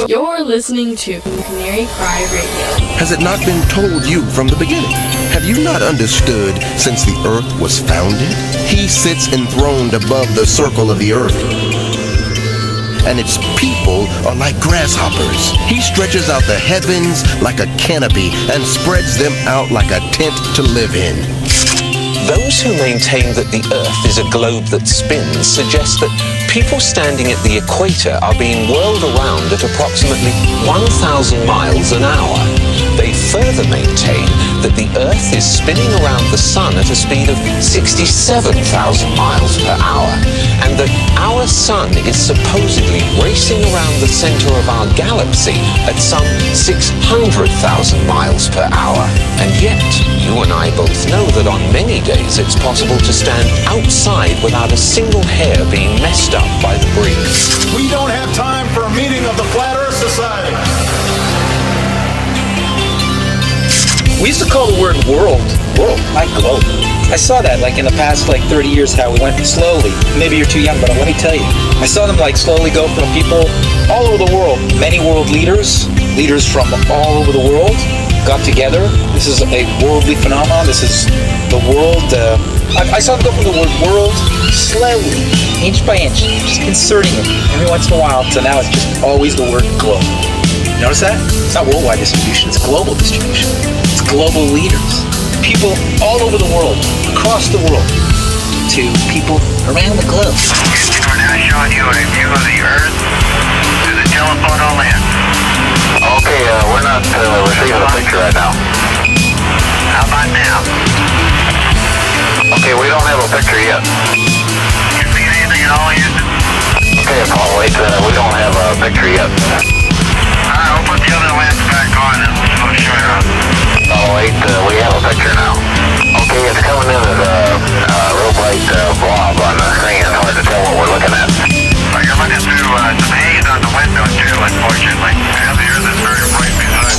You're listening to Canary Cry Radio. Has it not been told you from the beginning? Have you not understood since the earth was founded? He sits enthroned above the circle of the earth, and its people are like grasshoppers. He stretches out the heavens like a canopy and spreads them out like a tent to live in. Those who maintain that the Earth is a globe that spins suggest that people standing at the equator are being whirled around at approximately 1,000 miles an hour. They further maintain that the Earth is spinning around the Sun at a speed of 67,000 miles per hour, and that our Sun is supposedly racing around the center of our galaxy at some 600,000 miles per hour. And yet, you and I both know that on many days it's possible to stand outside without a single hair being messed up by the breeze. We don't have time for a meeting of the Flat Earth Society. We used to call the word world, not globe. I saw that like in the past 30 years how we went slowly. Maybe you're too young, but let me tell you. I saw them slowly go from people all over the world. Many world leaders from all over the world got together. This is a worldly phenomenon. This is the world. I saw them go from the word world slowly, inch by inch, just inserting it every once in a while. So now it's just always the word globe. Notice that? It's not worldwide distribution, it's global distribution. It's global leaders. People all over the world, across the world, to people around the globe. We're now showing you a view of the Earth through the telephoto lens. Okay, we're not receiving a picture right now. How about now? Okay, we don't have a picture yet. You see anything at all, Houston? Okay, Paul, wait, we don't have a picture yet. Alright, we'll put the other lens back on and we'll show you. Oh, wait, we have a picture now. Okay, it's coming in as a real bright blob on the screen. It's hard to tell what we're looking at. Well, you're looking through some haze on the window, too, unfortunately. And the Earth is very bright beside.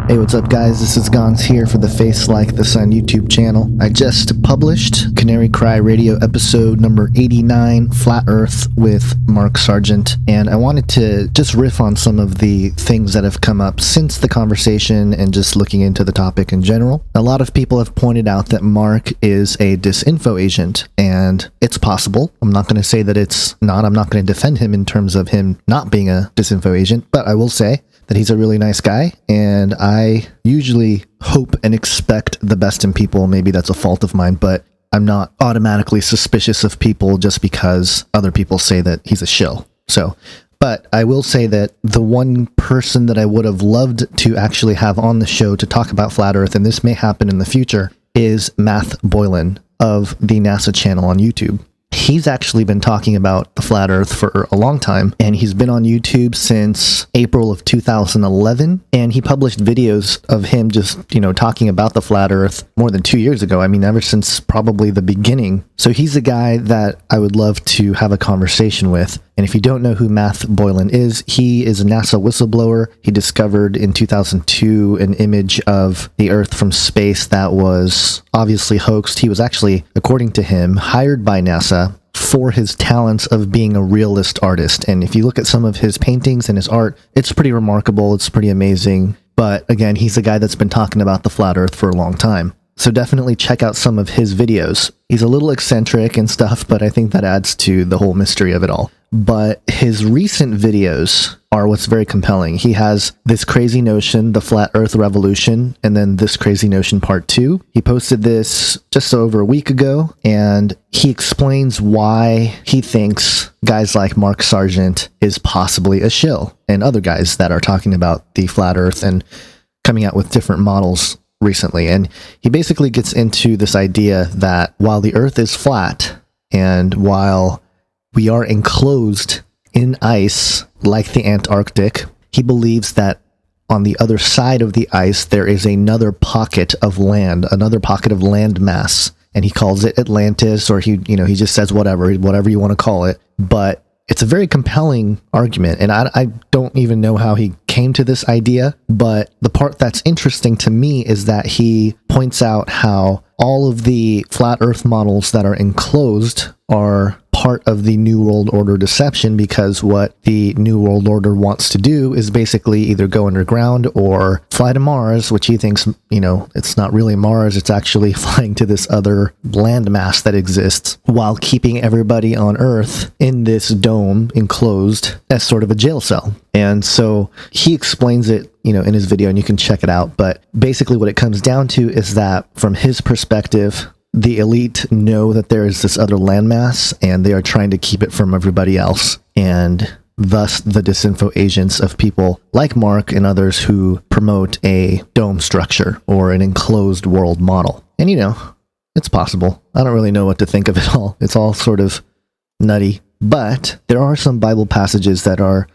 Hey, what's up guys? This is Gons here for the Face Like the Sun YouTube channel. I just published Canary Cry Radio episode number 89, Flat Earth with Mark Sargent, and I wanted to just riff on some of the things that have come up since the conversation and just looking into the topic in general. A lot of people have pointed out that Mark is a disinfo agent, and it's possible. I'm not going to say that it's not. I'm not going to defend him in terms of him not being a disinfo agent, but I will say that he's a really nice guy, and I usually hope and expect the best in people. Maybe that's a fault of mine, but I'm not automatically suspicious of people just because other people say that he's a shill. But I will say that the one person that I would have loved to actually have on the show to talk about Flat Earth, and this may happen in the future, is Matt Boylan of the NASA channel on YouTube. He's actually been talking about the flat earth for a long time, and he's been on YouTube since April of 2011, and he published videos of him just, talking about the flat earth more than 2 years ago. I mean, ever since probably the beginning. So he's a guy that I would love to have a conversation with. And if you don't know who Matt Boylan is, he is a NASA whistleblower. He discovered in 2002 an image of the Earth from space that was obviously hoaxed. He was actually, according to him, hired by NASA for his talents of being a realist artist. And if you look at some of his paintings and his art, it's pretty remarkable. It's pretty amazing. But again, he's a guy that's been talking about the flat earth for a long time. So definitely check out some of his videos. He's a little eccentric and stuff, but I think that adds to the whole mystery of it all. But his recent videos are what's very compelling. He has This Crazy Notion, The Flat Earth Revolution, and then This Crazy Notion Part 2. He posted this just over a week ago, and he explains why he thinks guys like Mark Sargent is possibly a shill, and other guys that are talking about the flat earth and coming out with different models recently. And he basically gets into this idea that while the earth is flat, and while we are enclosed in ice like the Antarctic, he believes that on the other side of the ice there is another pocket of land, another pocket of land mass, and he calls it Atlantis, or he just says whatever you want to call it. But it's a very compelling argument, and I don't even know how he came to this idea, but the part that's interesting to me is that he points out how all of the flat earth models that are enclosed are part of the New World Order deception, because what the New World Order wants to do is basically either go underground or fly to Mars, which he thinks, it's not really Mars, it's actually flying to this other landmass that exists, while keeping everybody on Earth in this dome enclosed as sort of a jail cell. And so he explains it, in his video, and you can check it out. But basically what it comes down to is that from his perspective, the elite know that there is this other landmass, and they are trying to keep it from everybody else. And thus the disinfo agents of people like Mark and others who promote a dome structure or an enclosed world model. And it's possible. I don't really know what to think of it all. It's all sort of nutty. But there are some Bible passages that are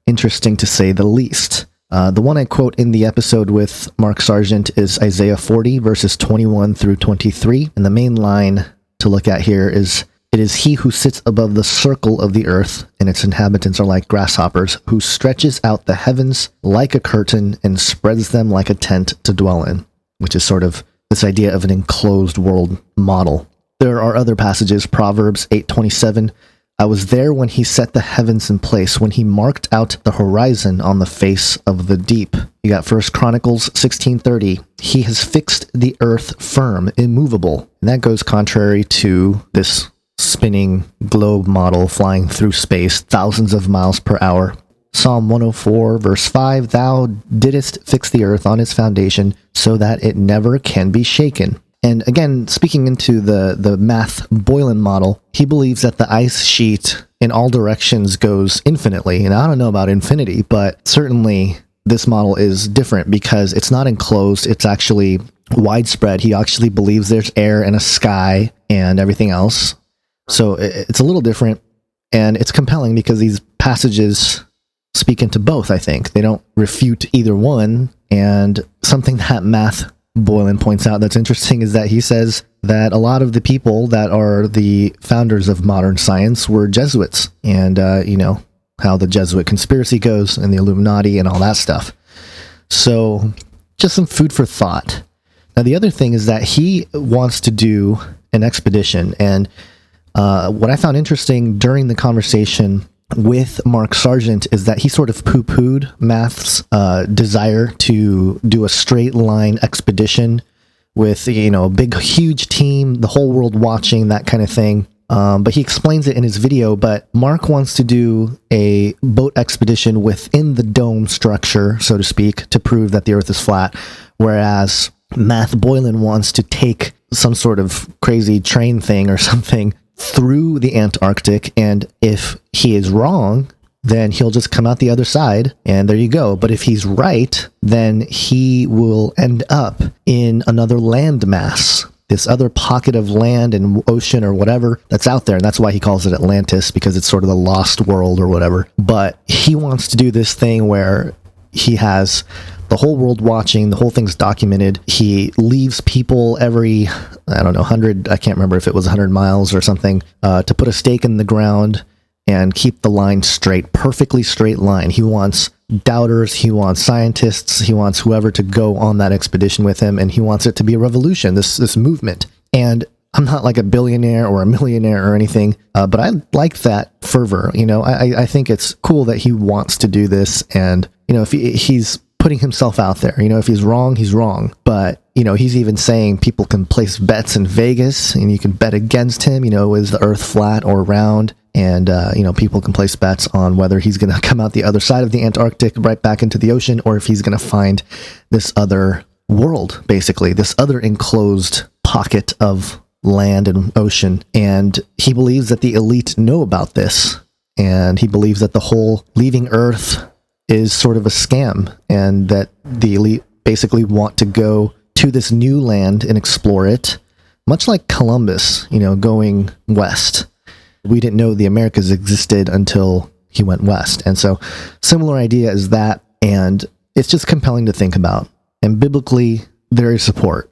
interesting to say the least. The one I quote in the episode with Mark Sargent is Isaiah 40, verses 21 through 23. And the main line to look at here is, "It is he who sits above the circle of the earth, and its inhabitants are like grasshoppers, who stretches out the heavens like a curtain and spreads them like a tent to dwell in," which is sort of this idea of an enclosed world model. There are other passages, Proverbs 8:27, "I was there when he set the heavens in place, when he marked out the horizon on the face of the deep." You got 1 Chronicles 16:30, "He has fixed the earth firm, immovable." And that goes contrary to this spinning globe model flying through space thousands of miles per hour. Psalm 104, verse 5, "Thou didst fix the earth on its foundation, so that it never can be shaken." And again, speaking into the math Boylan model, he believes that the ice sheet in all directions goes infinitely. And I don't know about infinity, but certainly this model is different because it's not enclosed. It's actually widespread. He actually believes there's air and a sky and everything else. So it's a little different, and it's compelling because these passages speak into both, I think. They don't refute either one. And something that math Boylan points out that's interesting is that he says that a lot of the people that are the founders of modern science were Jesuits, and how the Jesuit conspiracy goes and the Illuminati and all that stuff. So just some food for thought. Now the other thing is that he wants to do an expedition, and what I found interesting during the conversation with Mark Sargent is that he sort of poo-pooed math's desire to do a straight line expedition with, a big, huge team, the whole world watching, that kind of thing. But he explains it in his video, but Mark wants to do a boat expedition within the dome structure, so to speak, to prove that the earth is flat, whereas Math Boylan wants to take some sort of crazy train thing or something through the Antarctic, and if he is wrong, then he'll just come out the other side, and there you go. But if he's right, then he will end up in another landmass, this other pocket of land and ocean or whatever that's out there, and that's why he calls it Atlantis, because it's sort of the lost world or whatever. But he wants to do this thing where he has the whole world watching, the whole thing's documented. He leaves people every, 100, I can't remember if it was 100 miles or something, to put a stake in the ground and keep the line straight, perfectly straight line. He wants doubters, he wants scientists, he wants whoever to go on that expedition with him, and he wants it to be a revolution, this movement. And I'm not like a billionaire or a millionaire or anything, but I like that fervor. I think it's cool that he wants to do this, and if he's putting himself out there. If he's wrong, he's wrong. But, he's even saying people can place bets in Vegas and you can bet against him, is the earth flat or round? And, people can place bets on whether he's going to come out the other side of the Antarctic right back into the ocean, or if he's going to find this other world, basically, this other enclosed pocket of land and ocean. And he believes that the elite know about this. And he believes that the whole leaving Earth is sort of a scam, and that the elite basically want to go to this new land and explore it, much like Columbus, going west. We didn't know the Americas existed until he went west. And so similar idea is that, and it's just compelling to think about. And biblically, there is support.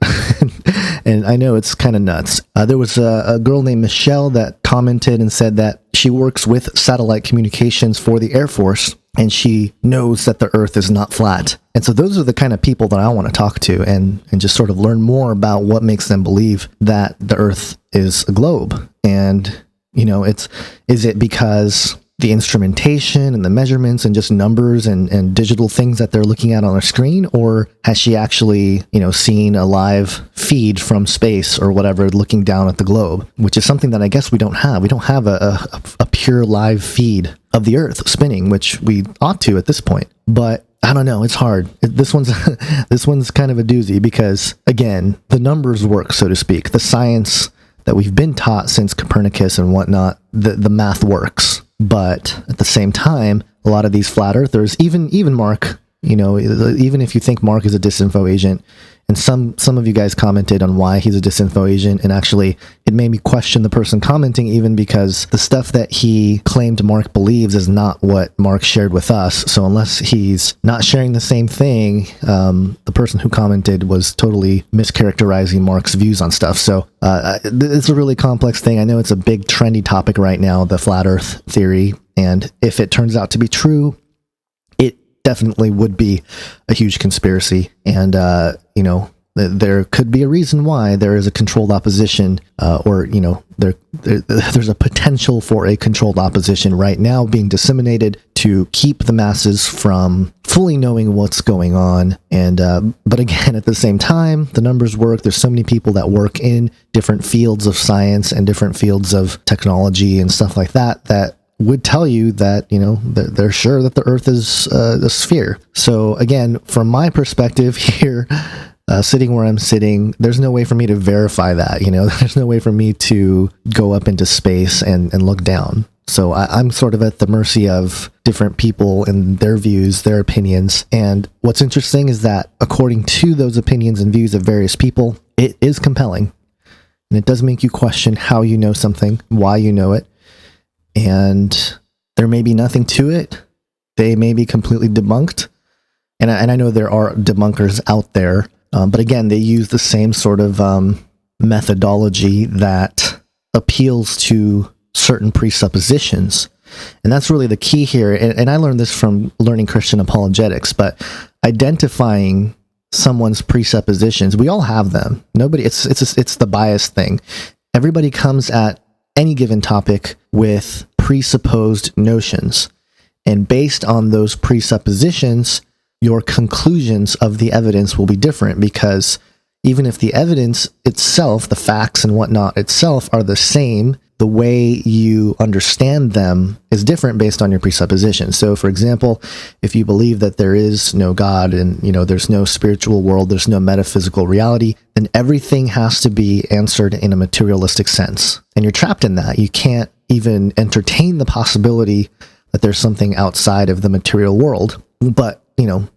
And I know it's kind of nuts. There was a girl named Michelle that commented and said that she works with satellite communications for the Air Force, and she knows that the Earth is not flat. And so those are the kind of people that I want to talk to and just sort of learn more about what makes them believe that the Earth is a globe. And, is it because the instrumentation and the measurements and just numbers and digital things that they're looking at on their screen? Or has she actually, seen a live feed from space or whatever looking down at the globe, which is something that I guess we don't have. We don't have a pure live feed of the Earth spinning, which we ought to at this point. But I don't know. It's hard. This one's kind of a doozy because, again, the numbers work, so to speak. The science that we've been taught since Copernicus and whatnot, the math works. But at the same time, a lot of these flat earthers, even Mark, even if you think Mark is a disinfo agent, and some of you guys commented on why he's a disinfo agent, and actually it made me question the person commenting, even because the stuff that he claimed Mark believes is not what Mark shared with us. So unless he's not sharing the same thing, the person who commented was totally mischaracterizing Mark's views on stuff. So it's a really complex thing. I know it's a big trendy topic right now, the flat earth theory, and if it turns out to be true, definitely would be a huge conspiracy, and there could be a reason why there is a controlled opposition, or there's a potential for a controlled opposition right now being disseminated to keep the masses from fully knowing what's going on. And but again, at the same time, the numbers work. There's so many people that work in different fields of science and different fields of technology and stuff like that would tell you that, they're sure that the Earth is a sphere. So again, from my perspective here, sitting where I'm sitting, there's no way for me to verify that, there's no way for me to go up into space and look down. So I'm sort of at the mercy of different people and their views, their opinions. And what's interesting is that according to those opinions and views of various people, it is compelling. And it does make you question how you know something, why you know it. And there may be nothing to it. They may be completely debunked. And I know there are debunkers out there. But again, they use the same sort of methodology that appeals to certain presuppositions. And that's really the key here. And I learned this from learning Christian apologetics, but identifying someone's presuppositions, we all have them. It's the bias thing. Everybody comes at any given topic with presupposed notions. And based on those presuppositions, your conclusions of the evidence will be different, because even if the evidence itself, the facts and whatnot itself are the same, the way you understand them is different based on your presuppositions. So for example, if you believe that there is no God and, there's no spiritual world, there's no metaphysical reality, then everything has to be answered in a materialistic sense. And you're trapped in that. You can't even entertain the possibility that there's something outside of the material world. But,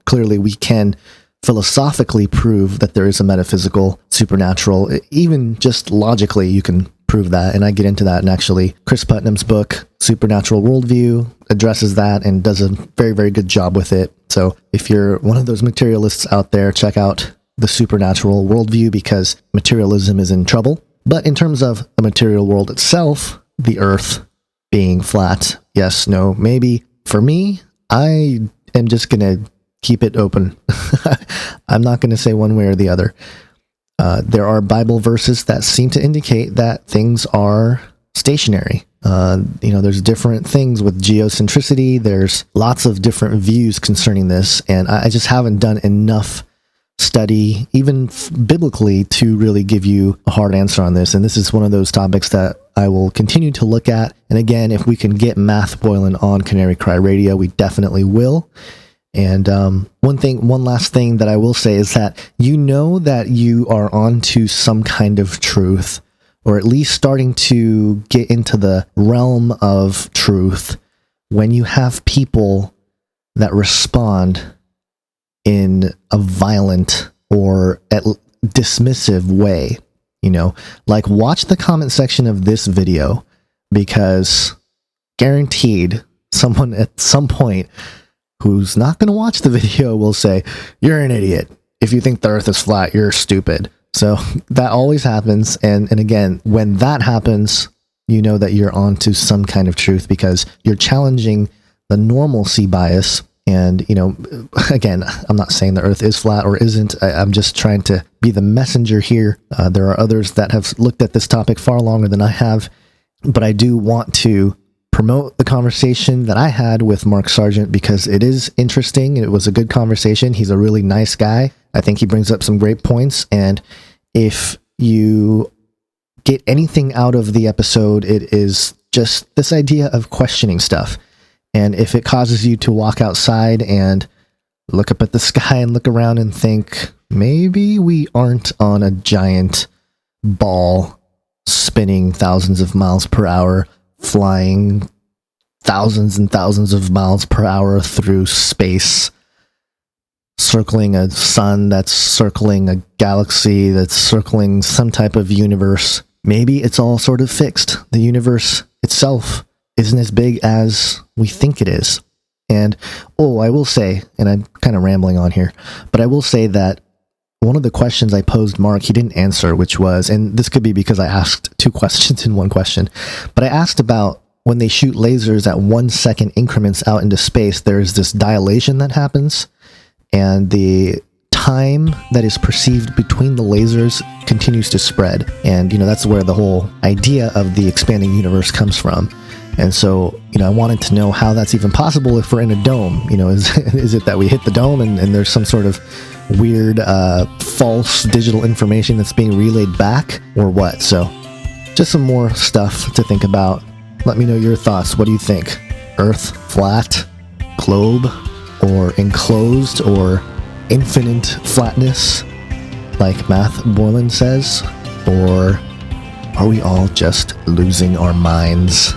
clearly we can philosophically prove that there is a metaphysical, supernatural, even just logically you can prove that. And I get into that. And actually, Chris Putnam's book, Supernatural Worldview, addresses that and does a very, very good job with it. So if you're one of those materialists out there, check out the Supernatural Worldview, because materialism is in trouble. But in terms of the material world itself, the Earth being flat, yes, no, maybe. For me, I am just going to keep it open. I'm not going to say one way or the other. There are Bible verses that seem to indicate that things are stationary. There's different things with geocentricity. There's lots of different views concerning this, and I just haven't done enough study, even biblically, to really give you a hard answer on this. And this is one of those topics that I will continue to look at. And again, if we can get Math Boylan on Canary Cry Radio, we definitely will. And one last thing that I will say is that that you are onto some kind of truth, or at least starting to get into the realm of truth, when you have people that respond in a violent or dismissive way. Like, watch the comment section of this video, because guaranteed someone at some point who's not going to watch the video will say, "You're an idiot. If you think the Earth is flat, you're stupid." So that always happens. And again, when that happens, you know that you're onto some kind of truth, because you're challenging the normalcy bias. And, again, I'm not saying the earth is flat or isn't. I'm just trying to be the messenger here. There are others that have looked at this topic far longer than I have, but I do want to promote the conversation that I had with Mark Sargent, because it is interesting. It was a good conversation. He's a really nice guy. I think he brings up some great points. And if you get anything out of the episode, it is just this idea of questioning stuff. And if it causes you to walk outside and look up at the sky and look around and think, maybe we aren't on a giant ball spinning thousands of miles per hour, flying thousands and thousands of miles per hour through space, circling a sun that's circling a galaxy that's circling some type of universe. Maybe it's all sort of fixed. The universe itself isn't as big as we think it is. And, I will say, and I'm kind of rambling on here, but I will say that one of the questions I posed Mark, he didn't answer, which was, and this could be because I asked 2 questions in one question, but I asked about when they shoot lasers at 1 second increments out into space, there's this dilation that happens, and the time that is perceived between the lasers continues to spread. And, that's where the whole idea of the expanding universe comes from. And so, I wanted to know how that's even possible if we're in a dome. Is it that we hit the dome and there's some sort of weird, false digital information that's being relayed back, or what? So, just some more stuff to think about. Let me know your thoughts. What do you think? Earth flat, globe, or enclosed, or infinite flatness, like Math Boylan says? Or are we all just losing our minds?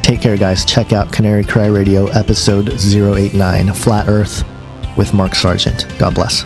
Take care, guys. Check out Canary Cry Radio, episode 089, Flat Earth, with Mark Sargent. God bless.